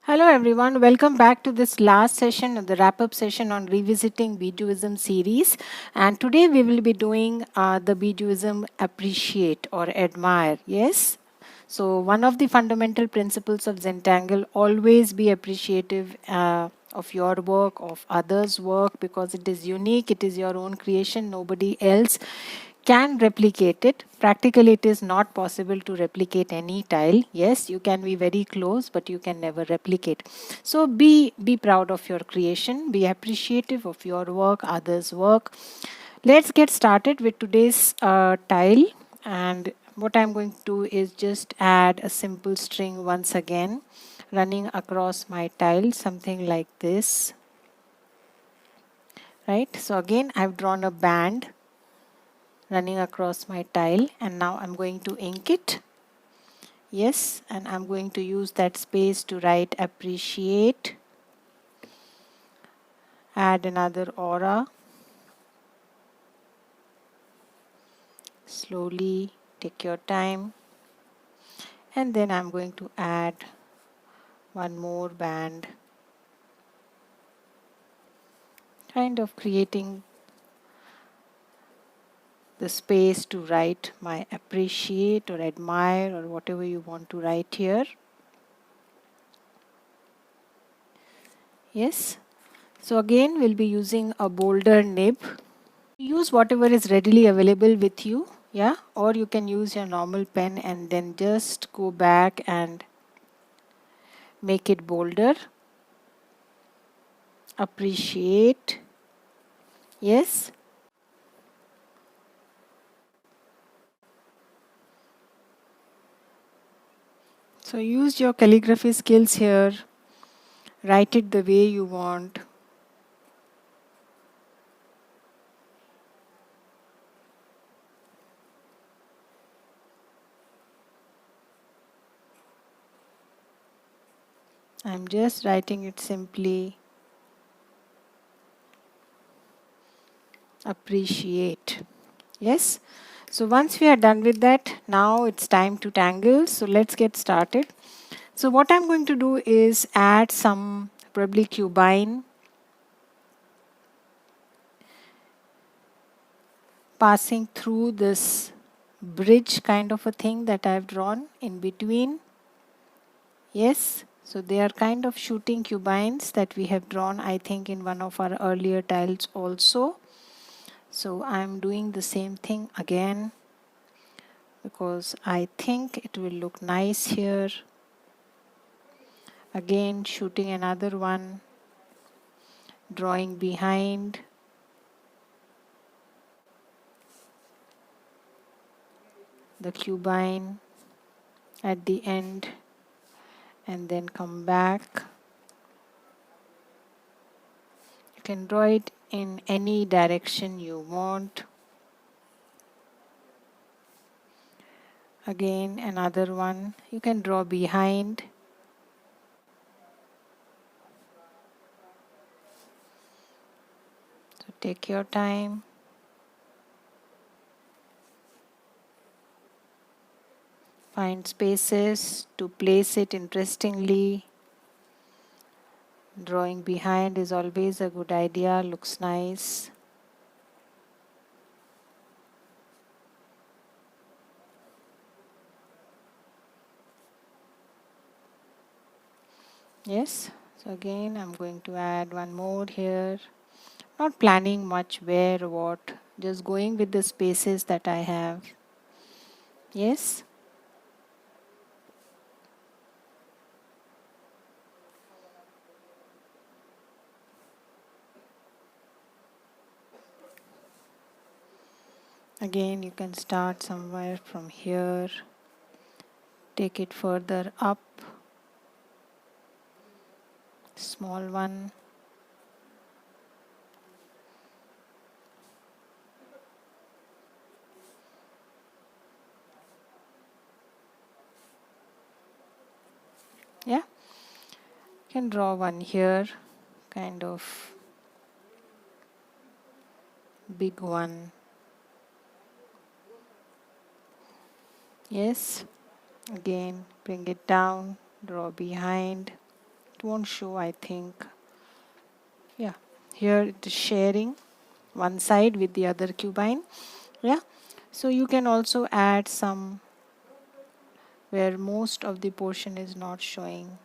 Hello everyone, welcome back to this last session of the wrap-up session on revisiting Bijouism series. And today we will be doing the Bijouism appreciate or admire. Yes. So one of the fundamental principles of Zentangle, always be appreciative of your work, of others' work, because it is unique, it is your own creation, nobody else can replicate it. Practically, it is not possible to replicate any tile. Yes, you can be very close, but you can never replicate. So be proud of your creation. Be appreciative of your work, others' work. Let's get started with today's tile. And what I'm going to do is just add a simple string once again, running across my tile, something like this. Right. So again, I've drawn a band running across my tile, and now I'm going to ink it. Yes, and I'm going to use that space to write appreciate. Add another aura. Slowly take your time. And then I'm going to add one more band, kind of creating the space to write my appreciate or admire or whatever you want to write here. Yes. So again, we'll be using a bolder nib. Use whatever is readily available with you, yeah, or you can use your normal pen and then just go back and make it bolder. Appreciate. Yes. So use your calligraphy skills here. Write it the way you want. I'm just writing it simply. Appreciate. Yes. So once we are done with that, now it's time to tangle. So let's get started. So what I'm going to do is add some probably cubine, passing through this bridge kind of a thing that I've drawn in between. Yes, so they are kind of shooting cubines that we have drawn, I think, in one of our earlier tiles also. So I'm doing the same thing again because I think it will look nice here. Again, shooting another one, drawing behind. The cubine at the end and then come back. You can draw it in any direction you want. Again, another one. You can draw behind. So take your time. Find spaces to place it interestingly. Drawing behind is always a good idea, looks nice. Yes, so again I'm going to add one more here. Not planning much where, what, just going with the spaces that I have. Yes. Again, you can start somewhere from here, take it further up, small one. Yeah, you can draw one here, kind of big one. Yes, again, bring it down, draw behind, it won't show, I think. Yeah, here it is sharing one side with the other cubine. Yeah, so you can also add some where most of the portion is not showing,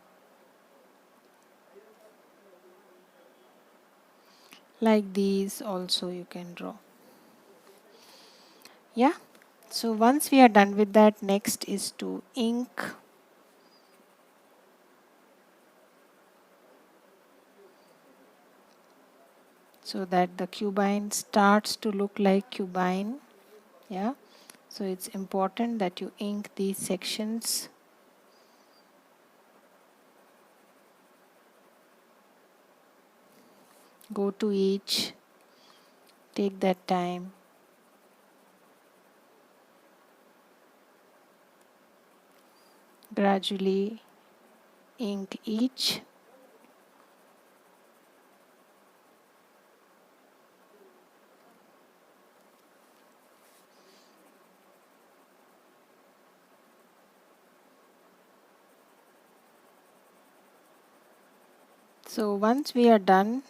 like these also you can draw. Yeah, so once we are done with that, next is to ink. So that the cubine starts to look like cubine. Yeah, so it's important that you ink these sections. Go to each, take that time. Gradually ink each. So once we are done,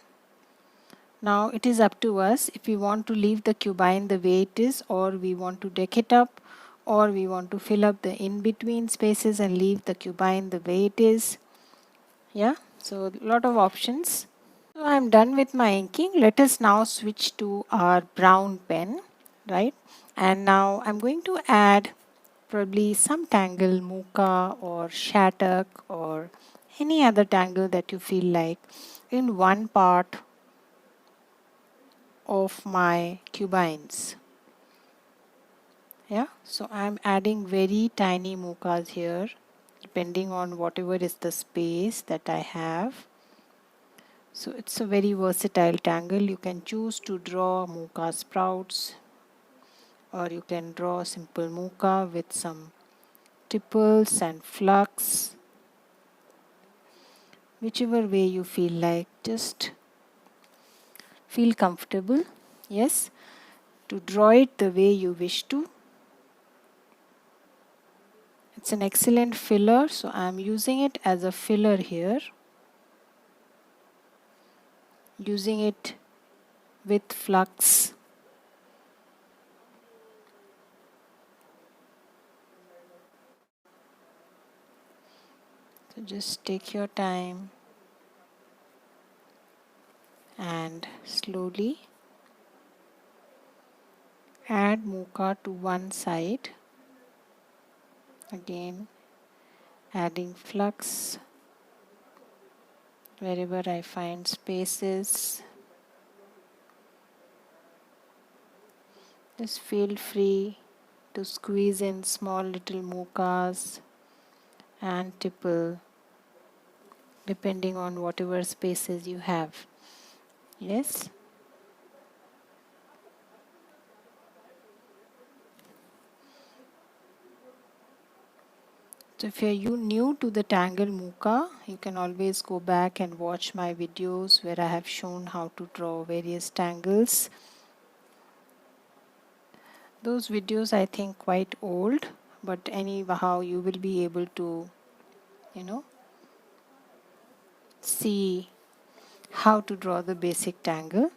now it is up to us if we want to leave the cubine the way it is, or we want to deck it up, or we want to fill up the in-between spaces and leave the cubine the way it is. Yeah, so a lot of options. So I'm done with my inking. Let us now switch to our brown pen, right? And now I'm going to add probably some tangle, Mocha or Shattuck or any other tangle that you feel like in one part of my cubines. Yeah, so I'm adding very tiny Mochas here depending on whatever is the space that I have. So it's a very versatile tangle. You can choose to draw Mocha sprouts, or you can draw simple Mocha with some tipples and flux. Whichever way you feel like, just feel comfortable. Yes, to draw it the way you wish to. It's an excellent filler, so I'm using it as a filler here. Using it with flux. So just take your time and slowly add Mocha to one side. Again, adding flux wherever I find spaces. Just feel free to squeeze in small little Mochas and tipple depending on whatever spaces you have. Yes. So if you're new to the Tangle Mocha, you can always go back and watch my videos where I have shown how to draw various tangles. Those videos I think quite old, but anyhow you will be able to, see how to draw the basic tangle.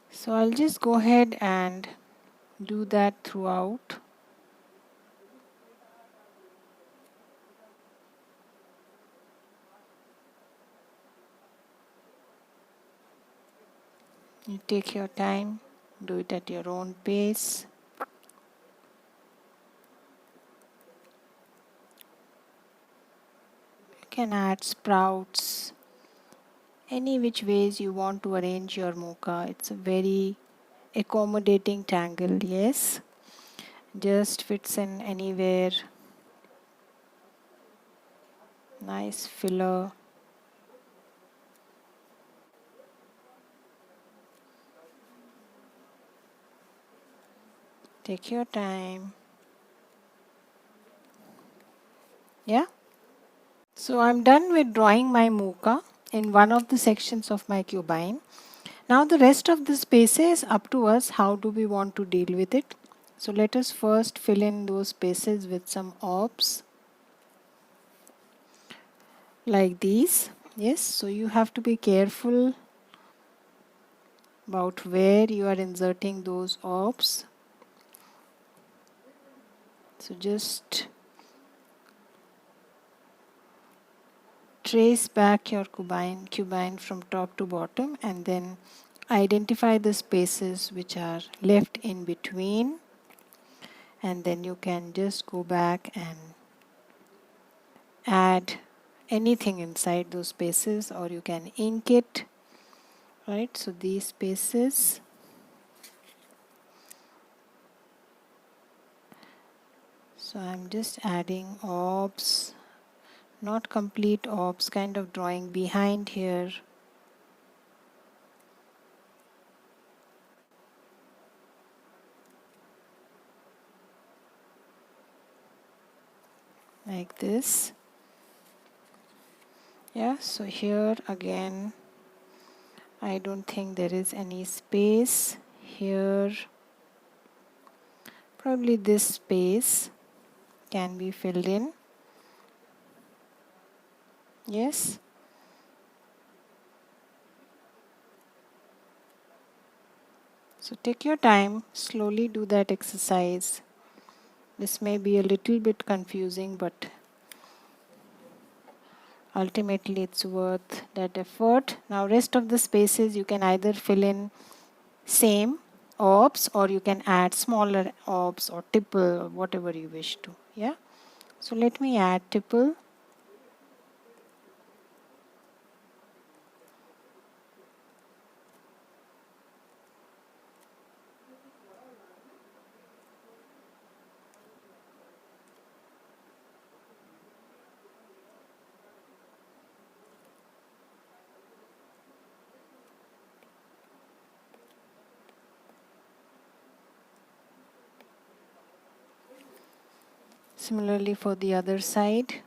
So I'll just go ahead and do that throughout. You take your time, do it at your own pace. You can add sprouts, any which ways you want to arrange your Mocha. It's a very accommodating tangle, yes. Just fits in anywhere. Nice filler. Take your time. Yeah. So I'm done with drawing my Mocha in one of the sections of my cubine. Now the rest of the spaces up to us. How do we want to deal with it? So let us first fill in those spaces with some orbs like these. Yes, so you have to be careful about where you are inserting those orbs. So just trace back your cubine from top to bottom and then identify the spaces which are left in between, and then you can just go back and add anything inside those spaces, or you can ink it, right? So these spaces, so I'm just adding orbs, not complete orbs, kind of drawing behind here. Like this. Yeah, so here again I don't think there is any space here. Probably this space can be filled in. Yes. So take your time, slowly do that exercise. This may be a little bit confusing, but ultimately it's worth that effort. Now rest of the spaces you can either fill in same orbs, or you can add smaller orbs or tipple or whatever you wish to. Yeah. So let me add tipple. Similarly for the other side.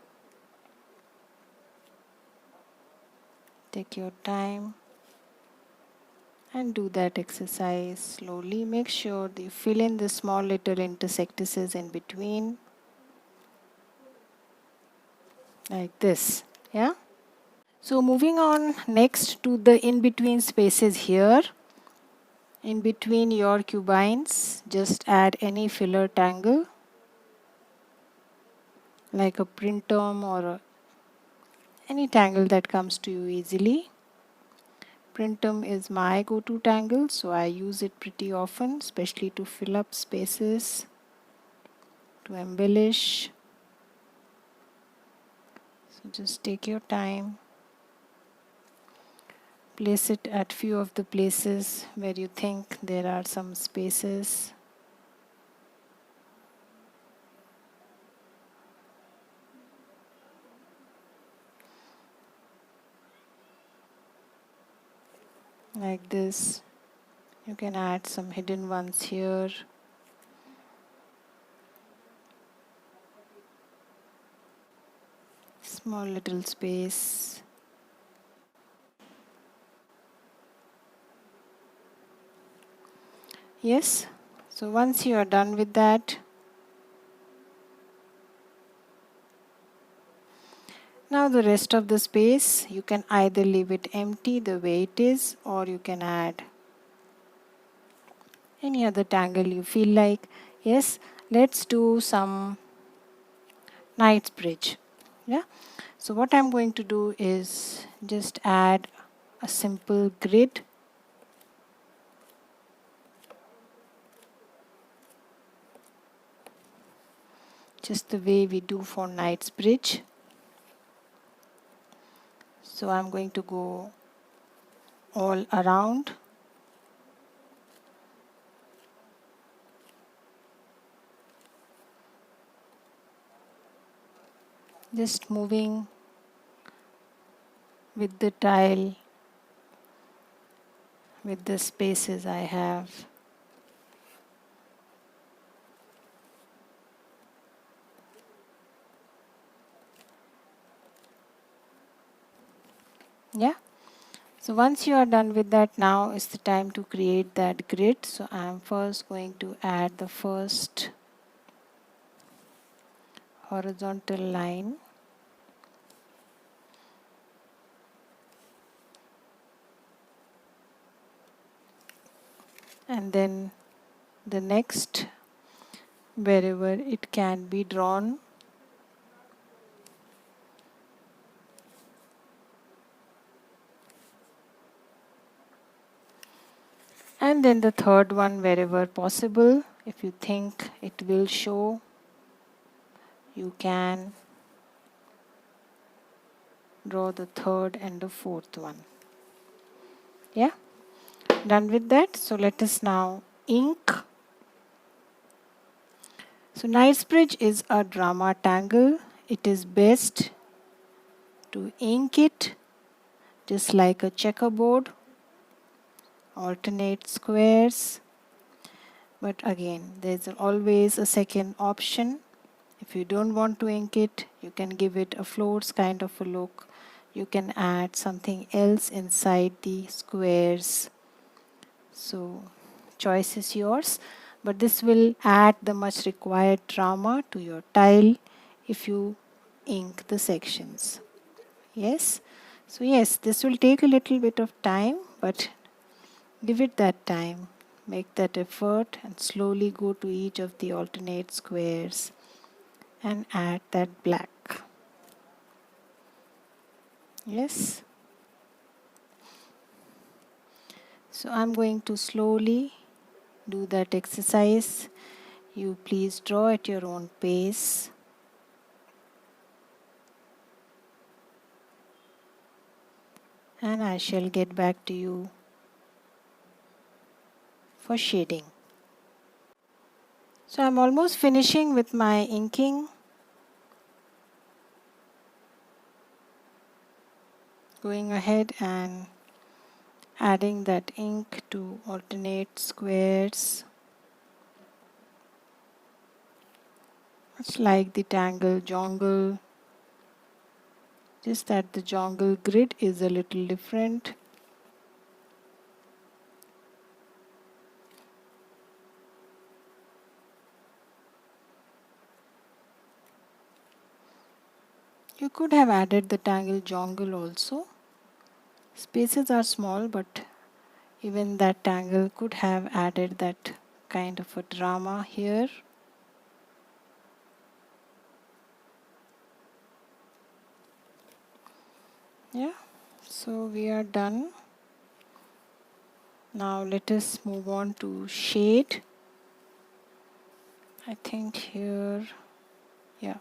Take your time and do that exercise slowly. Make sure that you fill in the small little intersectices in between, like this. Yeah. So moving on next to the in-between spaces here. In between your cubines, just add any filler tangle, like a printum or any tangle that comes to you easily. Printum is my go-to tangle, so I use it pretty often, especially to fill up spaces, to embellish. So just take your time. Place it at few of the places where you think there are some spaces. Like this. You can add some hidden ones here. Small little space. Yes. So once you are done with that, now the rest of the space, you can either leave it empty the way it is, or you can add any other tangle you feel like. Yes, let's do some Knight's Bridge. Yeah. So what I'm going to do is just add a simple grid. Just the way we do for Knight's Bridge. So I'm going to go all around. Just moving with the tile, with the spaces I have. Yeah. So once you are done with that, now is the time to create that grid. So I am first going to add the first horizontal line. And then the next, wherever it can be drawn. And then the third one, wherever possible. If you think it will show, you can draw the third and the fourth one. Yeah, done with that. So let us now ink. So Knightsbridge is a drama tangle. It is best to ink it just like a checkerboard, alternate squares. But again, there's always a second option. If you don't want to ink it, you can give it a floats kind of a look. You can add something else inside the squares. So choice is yours, but this will add the much required drama to your tile if you ink the sections. Yes. So yes, this will take a little bit of time, but give it that time. Make that effort and slowly go to each of the alternate squares and add that black. Yes. So I'm going to slowly do that exercise. You please draw at your own pace. And I shall get back to you for shading. So I'm almost finishing with my inking. Going ahead and adding that ink to alternate squares. It's like the tangle jongle, just that the jongle grid is a little different. You could have added the tangle jongle also. Spaces are small, but even that tangle could have added that kind of a drama here. Yeah, so we are done. Now let us move on to shade. I think here, yeah.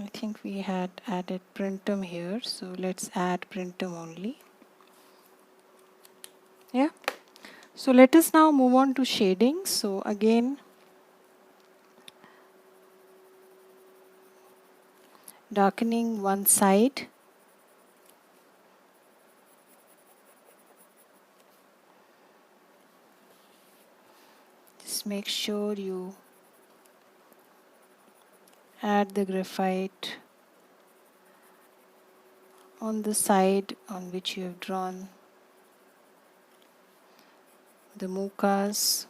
I think we had added printum here, so let's add printum only. Yeah. So let us now move on to shading. So again, darkening one side. Just make sure you add the graphite on the side on which you have drawn the mochas.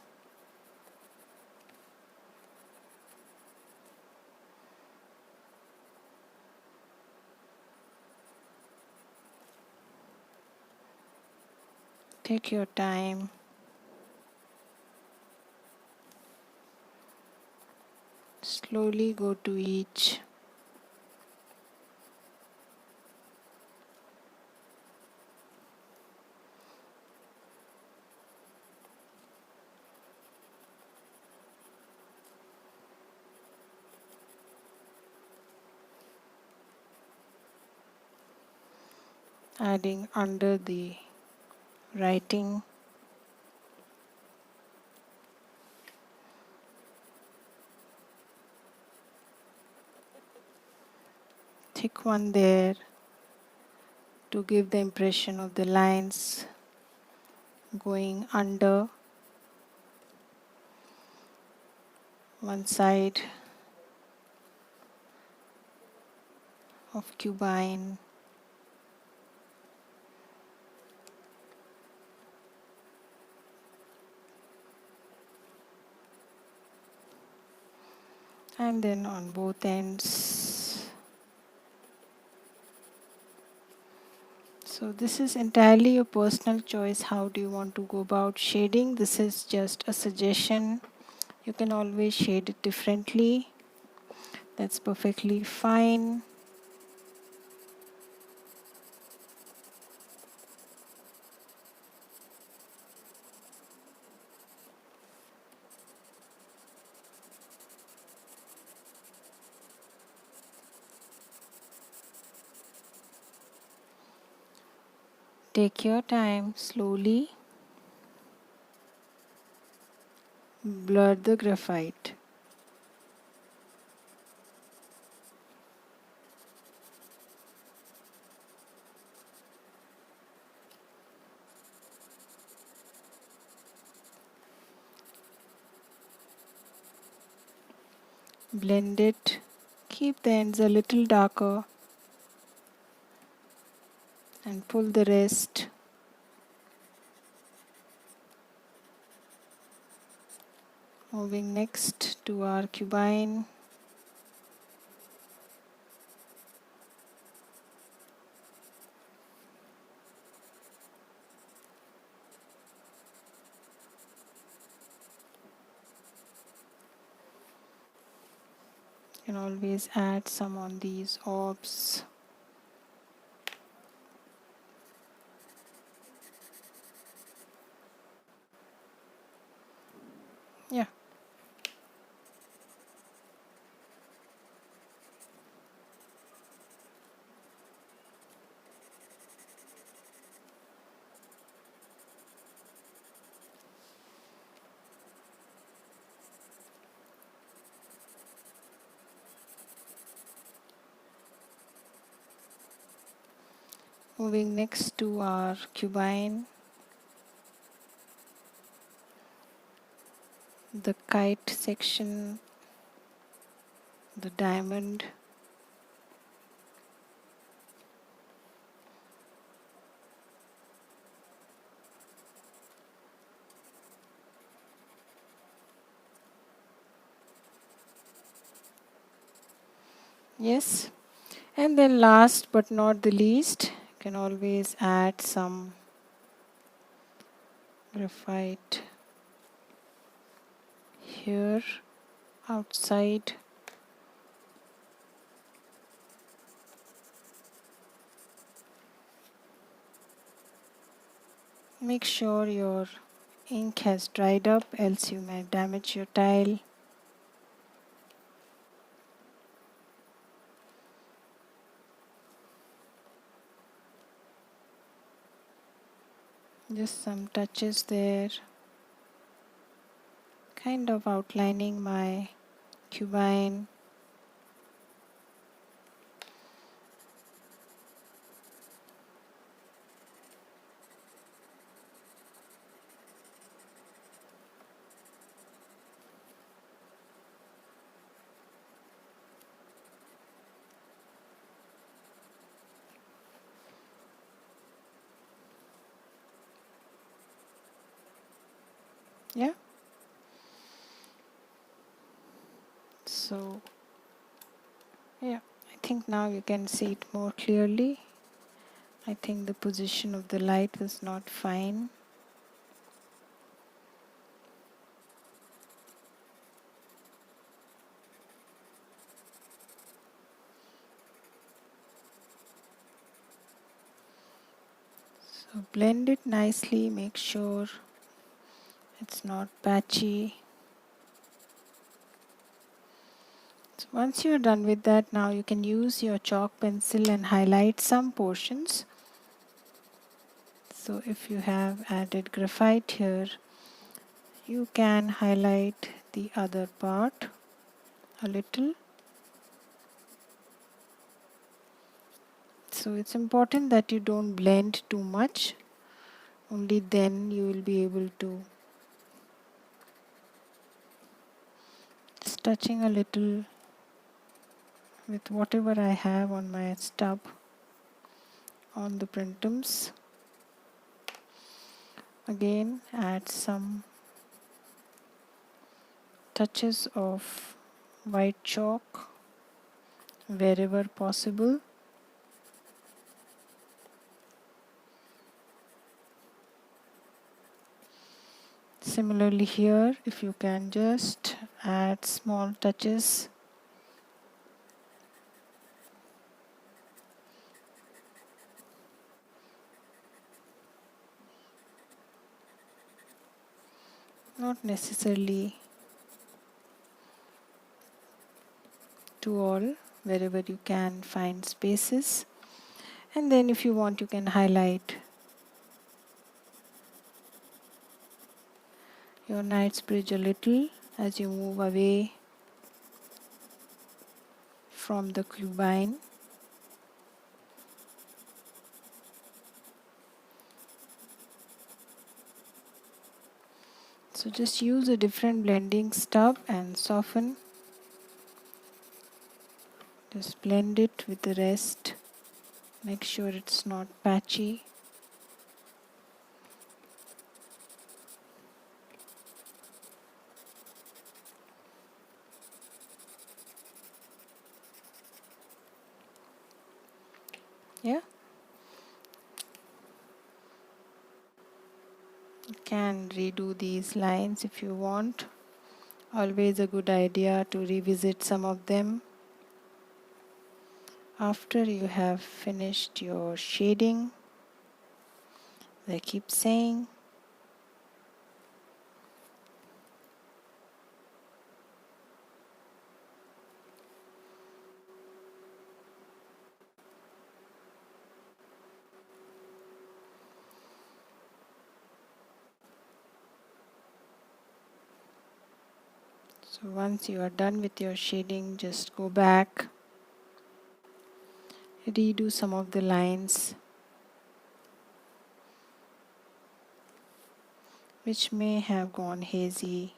Take your time. Slowly go to each. Adding under the writing. Thick one there to give the impression of the lines going under. one side of cubine, and then on both ends. So this is entirely your personal choice. How do you want to go about shading? This is just a suggestion. You can always shade it differently. That's perfectly fine. Take your time, slowly blur the graphite. Blend it. Keep the ends a little darker and pull the rest. Moving next to our cubine. You can always add some on these orbs. Yeah. Moving next to our cubine, the kite section, the diamond. Yes. And then last but not the least, you can always add some graphite here outside. Make sure your ink has dried up, else you may damage your tile. Just some touches there, kind of outlining my cubine. Yeah. So, yeah, I think now you can see it more clearly. I think the position of the light was not fine. So blend it nicely, make sure it's not patchy. So once you're done with that, now you can use your chalk pencil and highlight some portions. So if you have added graphite here, you can highlight the other part a little. So it's important that you don't blend too much. Only then you will be able to touching a little with whatever I have on my stub on the printums. Again, add some touches of white chalk wherever possible. Similarly here, if you can just add small touches. Not necessarily to all, wherever you can find spaces. And then if you want, you can highlight your knight's bridge a little as you move away from the clubine. So just use a different blending stub and soften. Just blend it with the rest. Make sure it's not patchy. Yeah. You can redo these lines if you want. Always a good idea to revisit some of them after you have finished your shading. I keep saying, so once you are done with your shading, just go back, redo some of the lines which may have gone hazy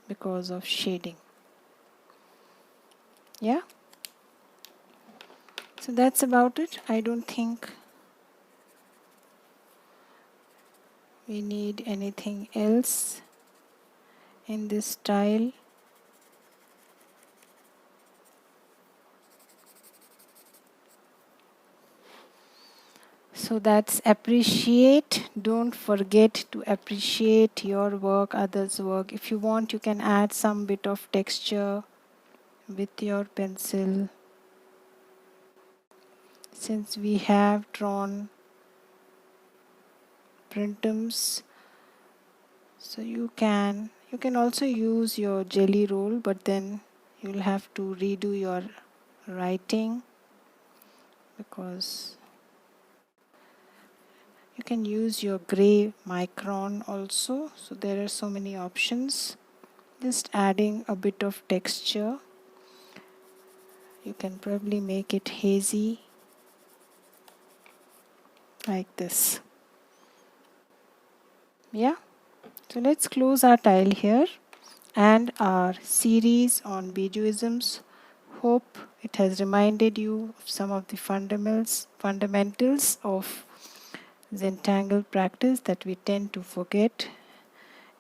because of shading. Yeah, so that's about it. I don't think we need anything else in this style. So that's appreciate. Don't forget to appreciate your work, others' work. If you want, you can add some bit of texture with your pencil. Since we have drawn printums, so you can also use your Gellyroll, but then you'll have to redo your writing, because you can use your gray Micron also. So there are so many options. Just adding a bit of texture. You can probably make it hazy like this. Yeah. So let's close our tile here and our series on Bijouisms. Hope it has reminded you of some of the fundamentals of Zentangle practice that we tend to forget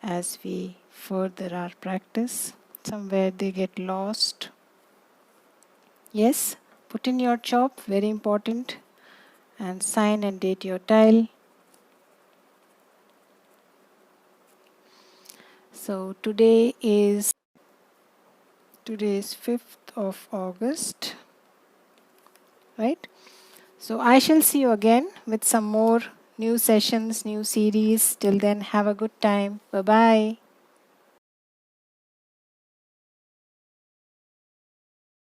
as we further our practice. Somewhere they get lost. Yes, put in your chop, very important, and sign and date your tile. So today is 5th of August, right? So I shall see you again with some more new sessions, new series. Till then, have a good time. Bye-bye.